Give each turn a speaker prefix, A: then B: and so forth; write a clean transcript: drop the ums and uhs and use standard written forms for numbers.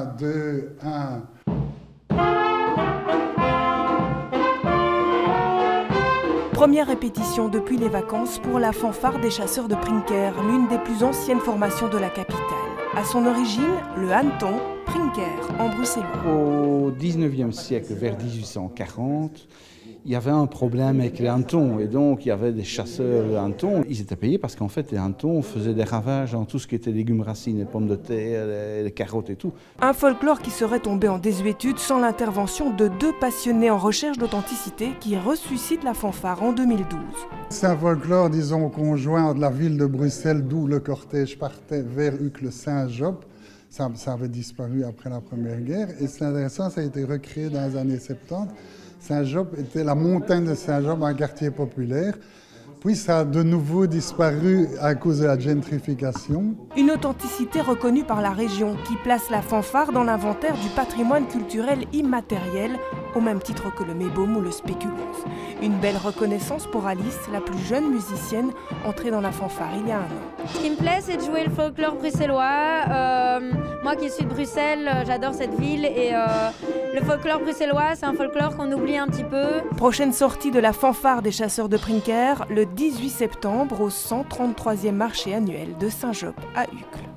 A: 3, 2, 1...
B: Première répétition depuis les vacances pour la fanfare des chasseurs de Prinker, l'une des plus anciennes formations de la capitale. À son origine, le hanneton, Prinker, en bruxellois.
C: Au 19e siècle, vers 1840, il y avait un problème avec les hannetons et donc il y avait des chasseurs de hannetons. Ils étaient payés parce qu'en fait les hannetons faisaient des ravages dans tout ce qui était légumes racines, les pommes de terre, les carottes et tout.
B: Un folklore qui serait tombé en désuétude sans l'intervention de deux passionnés en recherche d'authenticité qui ressuscitent la fanfare en 2012.
A: C'est un folklore, disons, conjoint de la ville de Bruxelles, d'où le cortège partait vers Uccle-Saint-Job. Ça avait disparu après la Première Guerre et c'est intéressant, ça a été recréé dans les années 70. Saint-Job était la montagne de Saint-Job, un quartier populaire. Puis ça a de nouveau disparu à cause de la gentrification.
B: Une authenticité reconnue par la région qui place la fanfare dans l'inventaire du patrimoine culturel immatériel, au même titre que le mébom ou le spéculum. Une belle reconnaissance pour Alice, la plus jeune musicienne entrée dans la fanfare il y a un an.
D: Ce qui me plaît, c'est de jouer le folklore bruxellois. Moi qui suis de Bruxelles, j'adore cette ville et le folklore bruxellois, c'est un folklore qu'on oublie un petit peu.
B: Prochaine sortie de la fanfare des chasseurs de Prinker, le 18 septembre au 133e marché annuel de Saint-Job à Uccle.